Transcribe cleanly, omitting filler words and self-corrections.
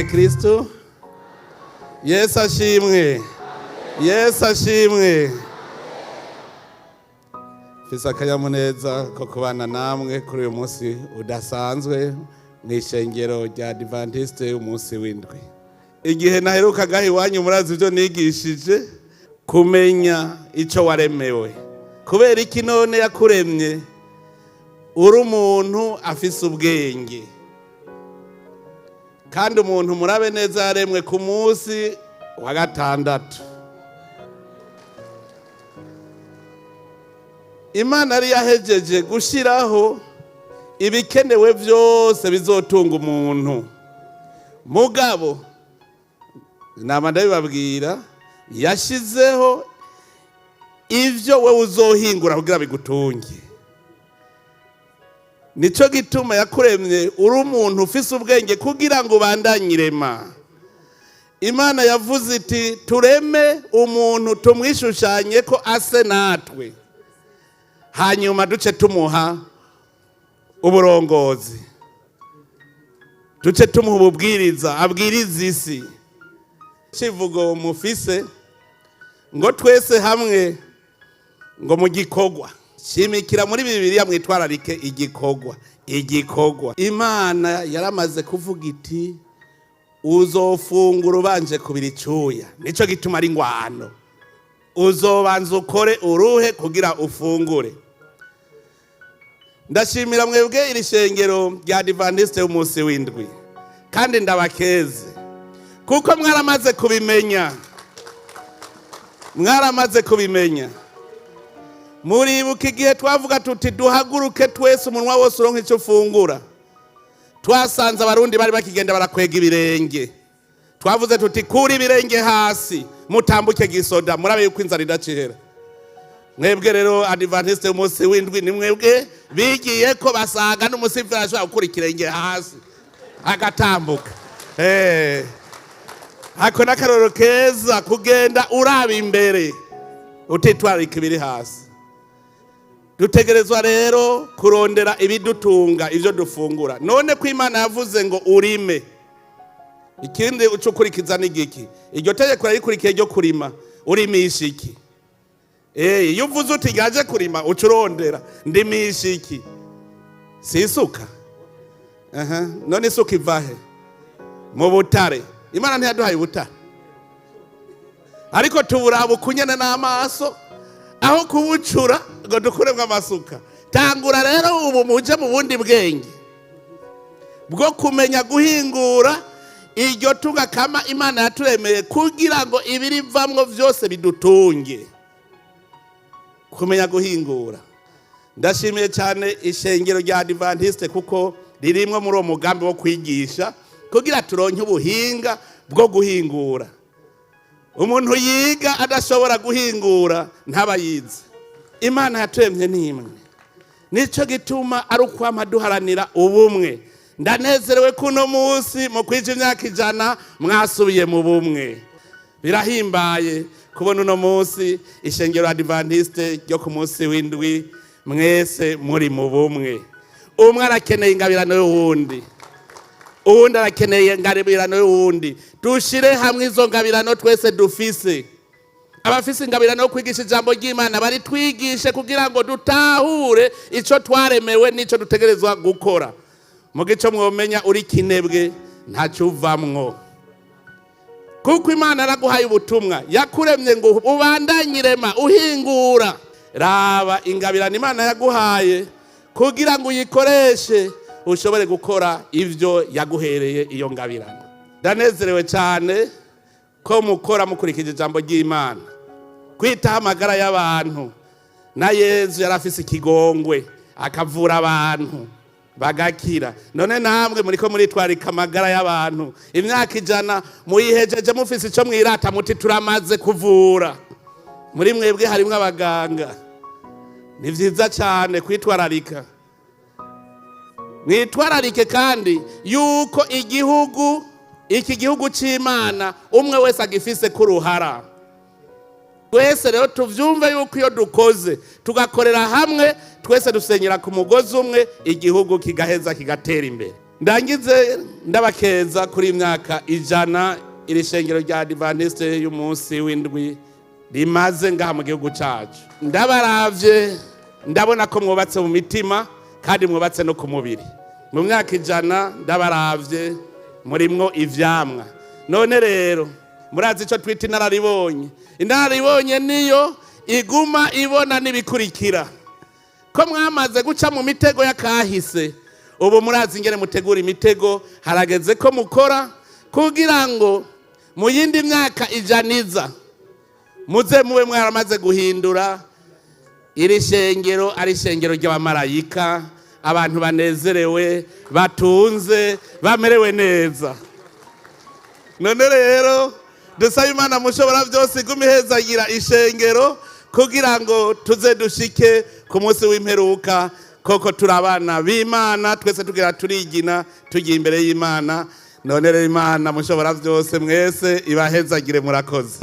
Kristo Yesu ashimwe. Yesu ashimwe. Fisa akanyamuneza ko kubana namwe kuri uyu munsi udasanzwe mw'ishengero rya Adventiste umunsi w'indwi. Igihe naherukaga iwanyu murazi ibyo nigishije, kumenya icyo waremewe. Kubera iki none yakuremye uri umuntu afise ubwenge, kandi umuntu murabe neza yaremwe ku munsi wa gatandatu. Imana yari yahejeje gushiraho ibikenewe byose bizotunga umuntu. Mugabo nama ndabibabwira, yashizeho ivyo we uzohingura kugira bigutunge. Nico gituma yakuremye uri umuntu ufise ubwenge kugira ngo ubandanyirema. Imana yavuze iti tureme umuntu tumwishushanye ko ase natwe, hanyuma duce tumuha uburongozi, duce tumuha ububwiriza abwiriza isi. Kivugo mufise ngo twese hamwe ngo mu gikorwa. Shimikira muri Bibiliya mwitwararike igikorwa. Igikorwa Imana yaramaze kuvuga iti uzofungura ubanje kubira icuya, nico gituma ari ngwano. Uzobanza ukore uruhe kugira ufungure. Ndashimira mwebwe iri shengero rya Adventiste umunsi w'indwi, kandi ndabakeze kuko mwaramaze kubimenya. Mwaramaze kubimenya. Muribuka igihe twavuga tuti duhaguruke twese umunwa wose uronke icyo ufungura, twasanze abarundi bari bakigenda barakwega ibirenge. Twavuze tuti kuri ibirenge hasi mutambuke gisoda, murabe yuko inzara idacihera. Mwebwe rero Adventiste umunsi w'indwi ni mwebwe bigiye ko basaga n'umusivira ashobora gukura ikirenge hasi agatambuka. Hako n'akaroro keza kugenda uraba imbere utitwararika ibiri hasi. Dutegerezwa rero kurondera ibidutunga, ivyo dufungura. None ko Imana yavuze ngo urime, ikindi ucukurikiza n'igiki? Iryo tegeko rikurikiye ryo kurima, urimisha iki? Iyo uvuze uti gaje kurima ucurondera ndimisha iki? Si isuka. None isuka ivahe? Mu butare. Imana ntiyaduhaye ubutare, ariko tuburaba ukunyene n'amaso aho kubucura ngo dukuremwe amasuka. Tangura rero ubu muje mu bundi bwenge bwo kumenya guhingura iryo tunga kama Imana yaturemeye kugira ngo ibiri vamwo vyose bidutunge. Kumenya guhingura. Ndashimiye cyane ishengero rya Adventiste kuko ririmwe muri uwo mugambi wo kwigisha kugira turonke ubuhinga bwo guhingura. Umuntu yiga adashobora guhingura ntaba yize. Imana yaturemye n'imwe, nico gituma ari ukwama duharanira ubumwe. Ndanezerewe kuno munsi mu kwija imyaka 100 mwasubiye mu bumwe. Birahimbaye kubona uno munsi ishengero Adventiste ryo ku munsi w'indwi mwese muri mu bumwe. Umwe arakeneye ingabirano y'uwundi, uwundi arakeneye ingabirano y'uwundi. Dushire hamwe izo ngabirano twese dufise. Abafise ingabirano yo kwigisha ijambo ry'Imana bari twigishe kugira ngo dutahure ico twaremewe n'ico dutegerezwa gukora. Mu gico mwomenya uri kinebwe ntaco uvamwo, kuko Imana yaraguhaye ubutumwa. Yakuremye ngo ubandanyirema uhingura. Raba ingabirano Imana yaguhaye kugira ngo uyikoreshe ushobore gukora ivyo yaguhereye iyo ngabirano. Ndanezerewe cyane ko mukora mukurikije ijambo ry'Imana, kwitaho amagara y'abantu. Na Yesu yarafise ikigongwe akavura abantu bagakira. None namwe muriko muritwarika amagara y'abantu. Imyaka 100 muyihejeje mufise ico mwirata muti turamaze kuvura. Muri mwebwe harimwo abaganga. Ni vyiza cyane kwitwararika. Mwitwararike kandi yuko iki gihugu c'Imana umwe wese agifise kuruhara. Twese rero tuvyumve yuko iyo dukoze tugakorera hamwe twese dusenyera ku mugozi umwe, igihugu kigaheza kigatera imbere. ndangize ndabakeza kuri imyaka ijana iri shengero rya Adventiste y'umunsi w'indwi rimaze ngaha mu gihugu cacu. Ndabaravye ndabona ko mwubatse mu mitima kandi mwubatse no ku mubiri. Mu myaka ijana ndabaravye murimwo ivyamwa. None rero murazi ico twita inararibonye. Inararibonye niyo iguma ibona nibikurikira. Ko mwamaze guca mu mitego y'akahise, ubu murazi ingene mutegura imitego, harageze ko mukora kugira ngo mu yindi myaka ijaniza muze muwe mwaramaze guhindura iri shengero ari shengero ry'abamarayika, abantu banezerewe, batunze, bamerewe neza. None rero dusaba Imana mushobora byose igumihezagira ishengero kugira ngo tuze dushike ku munsi w'imperuka koko turabana b'Imana, twese tugira turigina tugiye imbere y'Imana. None rero Imana mushobora byose mwese ibahezagire, murakoze.